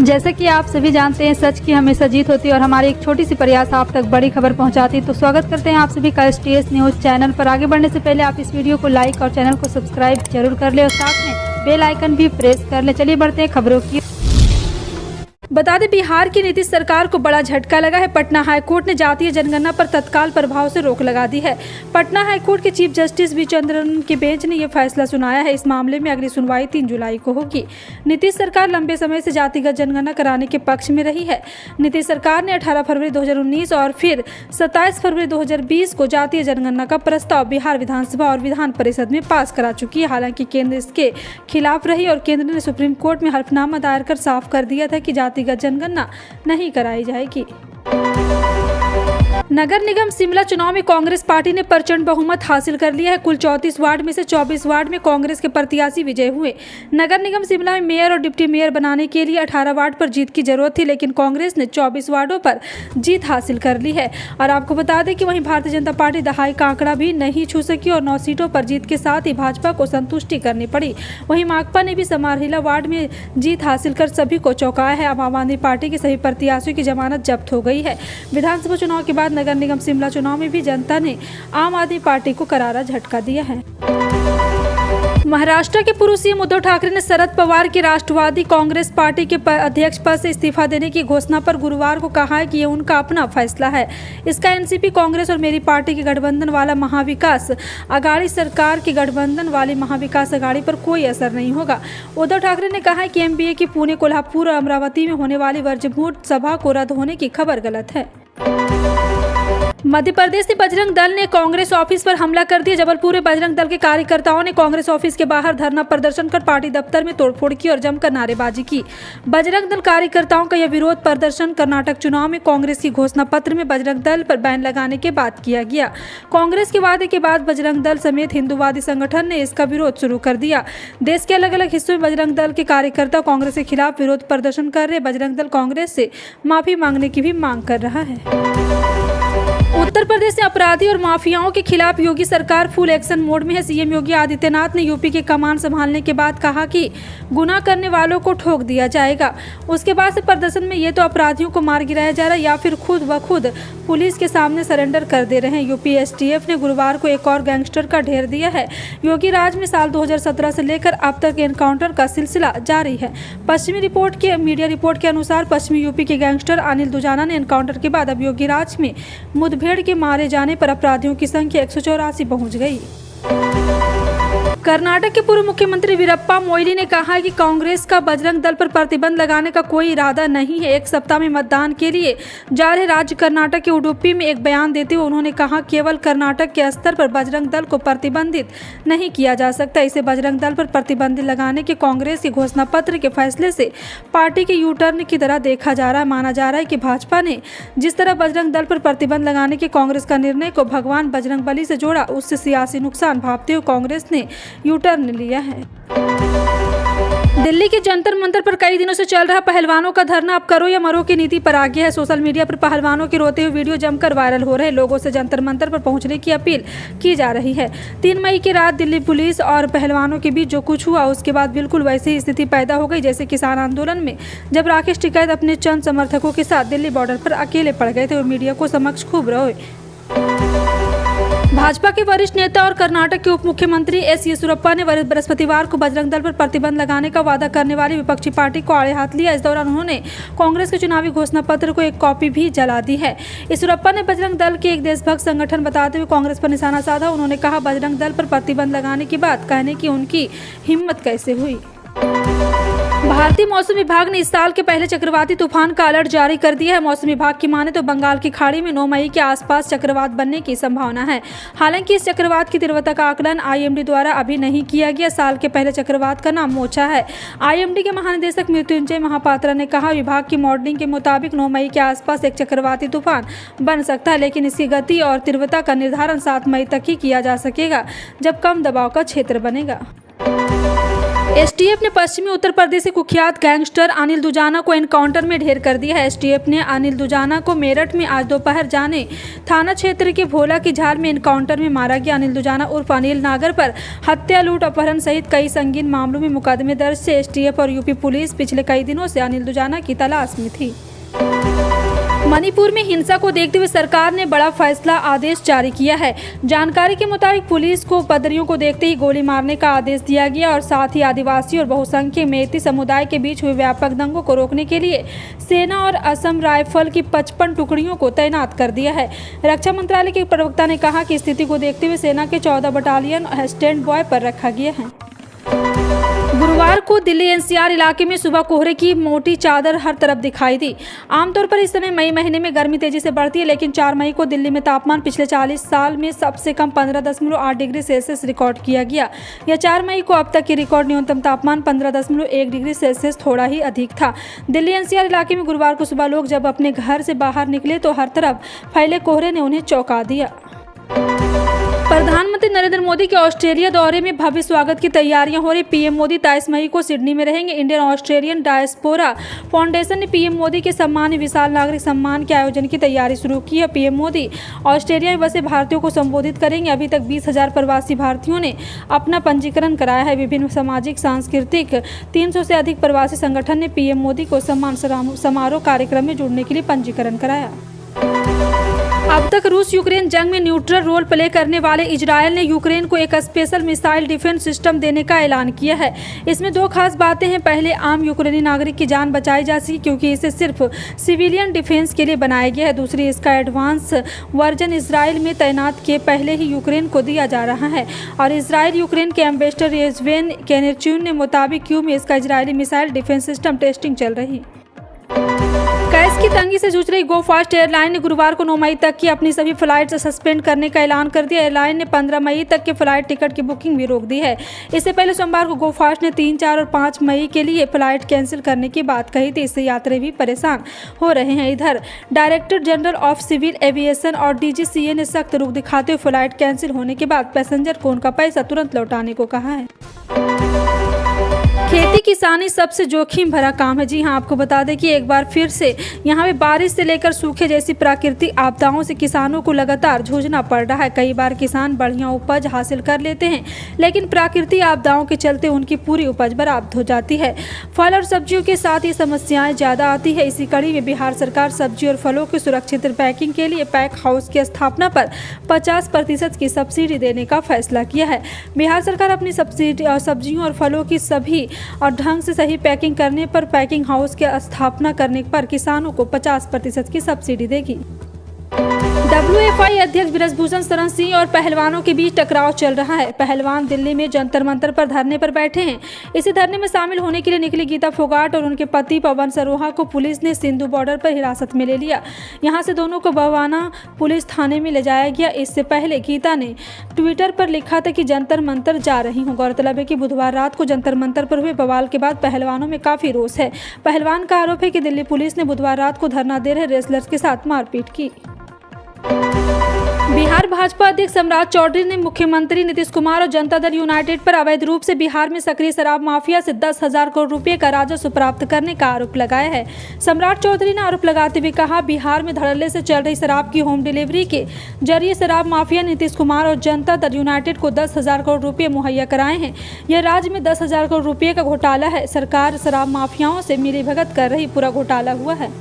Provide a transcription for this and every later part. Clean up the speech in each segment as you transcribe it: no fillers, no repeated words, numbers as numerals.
जैसे कि आप सभी जानते हैं, सच की हमेशा जीत होती है और हमारी एक छोटी सी प्रयास आप तक बड़ी खबर पहुंचाती है। तो स्वागत करते हैं आप सभी का STS न्यूज़ चैनल पर। आगे बढ़ने से पहले आप इस वीडियो को लाइक और चैनल को सब्सक्राइब जरूर कर ले और साथ में बेल आइकन भी प्रेस कर ले। चलिए बढ़ते हैं खबरों की। बता दें, बिहार की नीतीश सरकार को बड़ा झटका लगा है। पटना हाईकोर्ट ने जातीय जनगणना पर तत्काल प्रभाव से रोक लगा दी है। पटना हाईकोर्ट के चीफ जस्टिस बी चंद्रन की बेंच ने यह फैसला सुनाया है। इस मामले में अगली सुनवाई 3 जुलाई को होगी। नीतीश सरकार लंबे समय से जातिगत जनगणना कराने के पक्ष में रही है। नीतीश सरकार ने 18 फरवरी 2019 और फिर 27 फरवरी 2020 को जातीय जनगणना का प्रस्ताव बिहार विधानसभा और विधान परिषद में पास करा चुकी है। हालांकि केंद्र इसके खिलाफ रही और केंद्र ने सुप्रीम कोर्ट में हल्फनामा दायर कर साफ कर दिया था कि जनगणना नहीं कराई जाएगी। नगर निगम शिमला चुनाव में कांग्रेस पार्टी ने प्रचंड बहुमत हासिल कर लिया है। कुल 34 वार्ड में से 24 वार्ड में कांग्रेस के प्रत्याशी विजय हुए। नगर निगम शिमला में मेयर और डिप्टी मेयर बनाने के लिए 18 वार्ड पर जीत की जरूरत थी, लेकिन कांग्रेस ने 24 वार्डों पर जीत हासिल कर ली है। और आपको बता दें कि वहीं भारतीय जनता पार्टी दहाई का आंकड़ा भी नहीं छू सकी और 9 सीटों पर जीत के साथ ही भाजपा को संतुष्टि करनी पड़ी। वहीं माकपा ने भी समारहिला वार्ड में जीत हासिल कर सभी को चौंकाया है। अब आम आदमी पार्टी के सभी प्रत्याशियों की जमानत जब्त हो गई है। विधानसभा चुनाव के बाद नगर निगम शिमला चुनाव में भी जनता ने आम आदमी पार्टी को करारा झटका दिया है। महाराष्ट्र के पूर्व सीएम उद्धव ठाकरे ने शरद पवार की राष्ट्रवादी कांग्रेस पार्टी के अध्यक्ष पद से इस्तीफा देने की घोषणा पर गुरुवार को कहा है कि ये उनका अपना फैसला है। इसका एनसीपी, कांग्रेस और मेरी पार्टी के गठबंधन वाला महाविकास अघाड़ी सरकार की गठबंधन वाली महाविकास अघाड़ी पर कोई असर नहीं होगा। उद्धव ठाकरे ने कहा है कि MBA की पुणे, कोल्हापुर और अमरावती में होने वाली वर्जमूट सभा को रद्द होने की खबर गलत है। मध्य प्रदेश में बजरंग दल ने कांग्रेस ऑफिस पर हमला कर दिया। जबलपुर में बजरंग दल के कार्यकर्ताओं ने कांग्रेस ऑफिस के बाहर धरना प्रदर्शन कर पार्टी दफ्तर में तोड़फोड़ की और जमकर नारेबाजी की। बजरंग दल कार्यकर्ताओं का यह विरोध प्रदर्शन कर्नाटक चुनाव में कांग्रेस की घोषणा पत्र में बजरंग दल पर बैन लगाने के बाद किया गया। कांग्रेस के वादे के बाद बजरंग दल समेत हिंदूवादी संगठन ने इसका विरोध शुरू कर दिया। देश के अलग अलग हिस्सों में बजरंग दल के कार्यकर्ता कांग्रेस के खिलाफ विरोध प्रदर्शन कर रहे। बजरंग दल कांग्रेस से माफी मांगने की भी मांग कर रहा है। उत्तर प्रदेश में अपराधी और माफियाओं के खिलाफ योगी सरकार फुल एक्शन मोड में है। सीएम योगी आदित्यनाथ ने यूपी के कमान संभालने के बाद कहा कि गुनाह करने वालों को ठोक दिया जाएगा। उसके बाद से प्रदर्शन में ये तो अपराधियों को मार गिराया जा रहा है या फिर खुद ब खुद पुलिस के सामने सरेंडर कर दे रहे हैं। यूपी STF ने गुरुवार को एक और गैंगस्टर का ढेर दिया है। योगी राज में साल 2017 से लेकर अब तक एनकाउंटर का सिलसिला जारी है। मीडिया रिपोर्ट के अनुसार पश्चिमी यूपी के गैंगस्टर अनिल दुजाना ने एनकाउंटर के बाद अब योगी राज में मुठभेड़ के मारे जाने पर अपराधियों की संख्या 184 पहुंच गई। कर्नाटक के पूर्व मुख्यमंत्री वीरप्पा मोइली ने कहा है कि कांग्रेस का बजरंग दल पर प्रतिबंध लगाने का कोई इरादा नहीं है। एक सप्ताह में मतदान के लिए जा रहे राज्य कर्नाटक के उडुपी में एक बयान देते हुए उन्होंने कहा, केवल कर्नाटक के स्तर पर बजरंग दल को प्रतिबंधित नहीं किया जा सकता। इसे बजरंग दल पर प्रतिबंध लगाने के कांग्रेस के घोषणा पत्र के फैसले से पार्टी के यूटर्न की तरह देखा जा रहा है। माना जा रहा है कि भाजपा ने जिस तरह बजरंग दल पर प्रतिबंध लगाने के कांग्रेस का निर्णय को भगवान बजरंग बली से जोड़ा, उससे सियासी नुकसान भांपते हुए कांग्रेस ने यूटर्न लिया है। दिल्ली के जंतर मंतर पर कई दिनों से चल रहा पहलवानों का धरना अब करो या मरो की नीति पर आ गया है। सोशल मीडिया पर पहलवानों के रोते हुए वीडियो जमकर वायरल हो रहे। लोगों से जंतर मंतर पर पहुंचने की अपील की जा रही है। 3 मई की रात दिल्ली पुलिस और पहलवानों के बीच जो कुछ हुआ, उसके बाद बिल्कुल वैसी ही स्थिति पैदा हो गई जैसे किसान आंदोलन में जब राकेश टिकैत अपने चंद समर्थकों के साथ दिल्ली बॉर्डर पर अकेले पड़ गए थे और मीडिया को समक्ष खूब रोए। भाजपा के वरिष्ठ नेता और कर्नाटक के उप मुख्यमंत्री S येदियुरप्पा ने बृहस्पतिवार को बजरंग दल पर प्रतिबंध लगाने का वादा करने वाली विपक्षी पार्टी को आड़े हाथ लिया। इस दौरान उन्होंने कांग्रेस के चुनावी घोषणा पत्र को एक कॉपी भी जला दी है। येदियुरप्पा ने बजरंग दल के एक देशभक्त संगठन बताते हुए कांग्रेस पर निशाना साधा। उन्होंने कहा, बजरंग दल पर प्रतिबंध लगाने की बात कहने की उनकी हिम्मत कैसे हुई। भारतीय मौसम विभाग ने इस साल के पहले चक्रवाती तूफान का अलर्ट जारी कर दिया है। मौसम विभाग की माने तो बंगाल की खाड़ी में 9 मई के आसपास चक्रवात बनने की संभावना है। हालांकि इस चक्रवात की तीव्रता का आकलन IMD द्वारा अभी नहीं किया गया। साल के पहले चक्रवात का नाम मोचा है। IMD के महानिदेशक मृत्युंजय महापात्रा ने कहा, विभाग की मॉडलिंग के मुताबिक 9 मई के आसपास एक चक्रवाती तूफान बन सकता है, लेकिन इसकी गति और तीव्रता का निर्धारण 7 मई तक ही किया जा सकेगा, जब कम दबाव का क्षेत्र बनेगा। एसटीएफ ने पश्चिमी उत्तर प्रदेश के कुख्यात गैंगस्टर अनिल दुजाना को एनकाउंटर में ढेर कर दिया है। एसटीएफ ने अनिल दुजाना को मेरठ में आज दोपहर जाने थाना क्षेत्र के भोला की झाल में एनकाउंटर में मारा गया। अनिल दुजाना उर्फ अनिल नागर पर हत्या, लूट, अपहरण सहित कई संगीन मामलों में मुकदमे दर्ज थे। एसटीएफ और यूपी पुलिस पिछले कई दिनों से अनिल दुजाना की तलाश में थी। मणिपुर में हिंसा को देखते हुए सरकार ने बड़ा फैसला आदेश जारी किया है। जानकारी के मुताबिक पुलिस को उपद्रवियों को देखते ही गोली मारने का आदेश दिया गया और साथ ही आदिवासी और बहुसंख्यक मेती समुदाय के बीच हुए व्यापक दंगों को रोकने के लिए सेना और असम राइफल की 55 टुकड़ियों को तैनात कर दिया है। रक्षा मंत्रालय के प्रवक्ता ने कहा कि स्थिति को देखते हुए सेना के 14 बटालियन स्टैंड बाय पर रखा गया है। गुरुवार को दिल्ली एनसीआर इलाके में सुबह कोहरे की मोटी चादर हर तरफ दिखाई दी। आमतौर पर इस समय मई महीने में गर्मी तेजी से बढ़ती है, लेकिन 4 मई को दिल्ली में तापमान पिछले 40 साल में सबसे कम 15.8 डिग्री सेल्सियस रिकॉर्ड किया गया। यह 4 मई को अब तक की रिकॉर्ड न्यूनतम तापमान 15.1 डिग्री सेल्सियस थोड़ा ही अधिक था। दिल्ली एनसीआर इलाके में गुरुवार को सुबह लोग जब अपने घर से बाहर निकले तो हर तरफ फैले कोहरे ने उन्हें चौंका दिया। प्रधानमंत्री नरेंद्र मोदी के ऑस्ट्रेलिया दौरे में भव्य स्वागत की तैयारियां हो रही। पीएम मोदी 23 मई को सिडनी में रहेंगे। इंडियन ऑस्ट्रेलियन डायस्पोरा फाउंडेशन ने पीएम मोदी के सम्मान विशाल नागरिक सम्मान के आयोजन की तैयारी शुरू की है। पीएम मोदी ऑस्ट्रेलिया में बसे भारतीयों को संबोधित करेंगे। अभी तक 20,000 प्रवासी भारतीयों ने अपना पंजीकरण कराया है। विभिन्न सामाजिक सांस्कृतिक 300 से अधिक प्रवासी संगठन ने पीएम मोदी को सम्मान समारोह कार्यक्रम में जुड़ने के लिए पंजीकरण कराया। अब तक रूस यूक्रेन जंग में न्यूट्रल रोल प्ले करने वाले इजरायल ने यूक्रेन को एक स्पेशल मिसाइल डिफेंस सिस्टम देने का ऐलान किया है। इसमें 2 खास बातें हैं। पहले, आम यूक्रेनी नागरिक की जान बचाई जा सके क्योंकि इसे सिर्फ सिविलियन डिफेंस के लिए बनाया गया है। दूसरी, इसका एडवांस वर्जन इजरायल में तैनात किए पहले ही यूक्रेन को दिया जा रहा है। और इजरायल यूक्रेन के एम्बेसडर येवजेनी केनेरचुन ने मुताबिक क्यू में इसका Israeli missile defence system testing चल रही। गैस की तंगी से जूझ रही गो फास्ट एयरलाइन ने गुरुवार को 9 मई तक की अपनी सभी फ्लाइट सस्पेंड करने का ऐलान कर दिया। एयरलाइन ने 15 मई तक के फ्लाइट टिकट की बुकिंग भी रोक दी है। इससे पहले सोमवार को गो फास्ट ने 3, 4 और 5 मई के लिए फ्लाइट कैंसिल करने की बात कही थी। इससे यात्री भी परेशान हो रहे हैं। इधर director general of civil aviation और डीजीसीए ने सख्त रुख दिखाते हुए फ्लाइट कैंसिल होने के बाद पैसेंजर को उनका पैसा तुरंत लौटाने को कहा है। खेती किसानी सबसे जोखिम भरा काम है। जी हां, आपको बता दें कि एक बार फिर से यहाँ पे बारिश से लेकर सूखे जैसी प्राकृतिक आपदाओं से किसानों को लगातार जूझना पड़ रहा है। कई बार किसान बढ़िया उपज हासिल कर लेते हैं, लेकिन प्राकृतिक आपदाओं के चलते उनकी पूरी उपज बर्बाद हो जाती है। फल और सब्जियों के साथ ही समस्याएं ज़्यादा आती है। इसी कड़ी में बिहार सरकार सब्जी और फलों की सुरक्षित पैकिंग के लिए पैक हाउस की स्थापना पर 50% की सब्सिडी देने का फैसला किया है। बिहार सरकार अपनी सब्सिडी और सब्जियों और फलों की सभी और ढंग से सही पैकिंग करने पर पैकिंग हाउस की स्थापना करने पर किसानों को 50% की सब्सिडी देगी। WFI अध्यक्ष बृजभूषण शरण सिंह और पहलवानों के बीच टकराव चल रहा है। पहलवान दिल्ली में जंतर मंतर पर धरने पर बैठे हैं। इसी धरने में शामिल होने के लिए निकली गीता फोगाट और उनके पति पवन सरोहा को पुलिस ने सिंधु बॉर्डर पर हिरासत में ले लिया। यहां से दोनों को बवाना पुलिस थाने में ले जाया गया। इससे पहले गीता ने ट्विटर पर लिखा था कि जंतर मंतर जा रही हूँ। गौरतलब है कि बुधवार रात को जंतर मंतर पर हुए बवाल के बाद पहलवानों में काफी रोष है। पहलवान का आरोप है कि दिल्ली पुलिस ने बुधवार रात को धरना दे रहे रेसलर्स के साथ मारपीट की। बिहार भाजपा अध्यक्ष सम्राट चौधरी ने मुख्यमंत्री नीतीश कुमार और जनता दल यूनाइटेड पर अवैध रूप से बिहार में सक्रिय शराब माफिया से 10,000 करोड़ रुपए का राजस्व प्राप्त करने का आरोप लगाया है। सम्राट चौधरी ने आरोप लगाते हुए कहा, बिहार में धड़ल्ले से चल रही शराब की होम डिलीवरी के जरिए शराब माफिया नीतीश कुमार और जनता दल यूनाइटेड को 10,000 करोड़ रुपये मुहैया कराए हैं। यह राज्य में 10,000 करोड़ रुपये का घोटाला है। सरकार शराब माफियाओं से मिलीभगत कर रही, पूरा घोटाला हुआ है।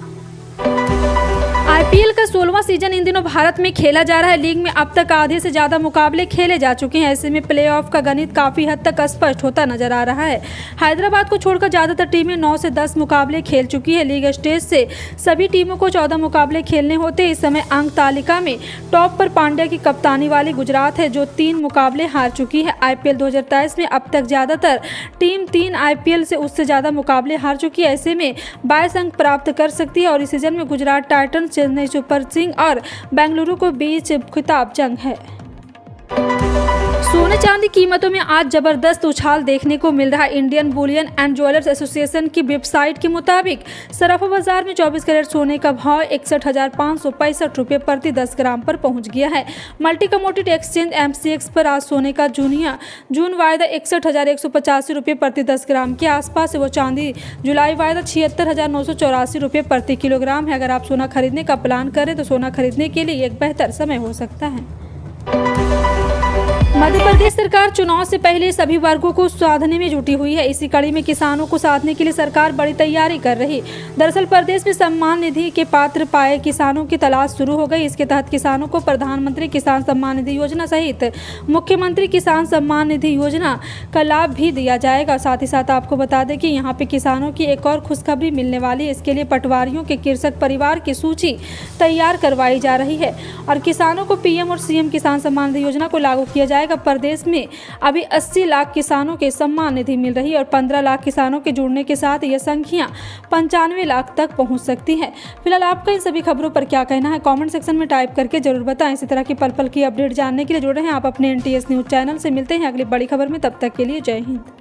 आईपीएल का 16वां सीजन इन दिनों भारत में खेला जा रहा है। लीग में अब तक आधे से ज्यादा मुकाबले खेले जा चुके हैं। ऐसे में प्लेऑफ का गणित काफी हद तक स्पष्ट होता नजर आ रहा है। हैदराबाद को छोड़कर ज्यादातर टीमें 9 से 10 मुकाबले खेल चुकी है। लीग स्टेज से सभी टीमों को 14 मुकाबले खेलने होते। इस समय अंक तालिका में टॉप पर पांड्या की कप्तानी वाली गुजरात है, जो 3 मुकाबले हार चुकी है। आईपीएल 2023 में अब तक ज्यादातर टीम 3 आईपीएल से उससे ज्यादा मुकाबले हार चुकी है। ऐसे में 22 अंक प्राप्त कर सकती है और इस सीजन में Gujarat Titans, Chennai super Kings और बेंगलुरु के बीच खिताब जंग है। सोने चांदी कीमतों में आज जबरदस्त उछाल देखने को मिल रहा है। Indian Boolean and jewellers association की वेबसाइट के मुताबिक सराफा बाजार में 24 कैरेट सोने का भाव 61,565 रुपये प्रति 10 ग्राम पर पहुंच गया है। मल्टी कमोडिटी एक्सचेंज MCX पर आज सोने का जून वायदा 61,185 रुपये प्रति 10 ग्राम के आसपास है। वो चांदी जुलाई वायदा 76,984 रुपये प्रति किलोग्राम है। अगर आप सोना खरीदने का प्लान करें तो सोना खरीदने के लिए एक बेहतर समय हो सकता है। मध्य प्रदेश सरकार चुनाव से पहले सभी वर्गों को साधने में जुटी हुई है। इसी कड़ी में किसानों को साधने के लिए सरकार बड़ी तैयारी कर रही। दरअसल प्रदेश में सम्मान निधि के पात्र पाए किसानों की तलाश शुरू हो गई। इसके तहत किसानों को प्रधानमंत्री किसान सम्मान निधि योजना सहित मुख्यमंत्री किसान सम्मान निधि योजना का लाभ भी दिया जाएगा। साथ ही साथ आपको बता दें कि यहाँ पे किसानों की एक और खुशखबरी मिलने वाली है। इसके लिए पटवारियों के कृषक परिवार की सूची तैयार करवाई जा रही है और किसानों को PM और CM किसान सम्मान निधि योजना को लागू किया जाएगा। प्रदेश में अभी 80 लाख किसानों के सम्मान निधि मिल रही है और 15 लाख किसानों के जुड़ने के साथ यह संख्या 95 लाख तक पहुंच सकती है। फिलहाल आपका इन सभी खबरों पर क्या कहना है, कमेंट सेक्शन में टाइप करके जरूर बताएं। इसी तरह की पल पल की अपडेट जानने के लिए जुड़े हैं आप अपने NTS न्यूज चैनल से। मिलते हैं अगली बड़ी खबर में, तब तक के लिए जय हिंद।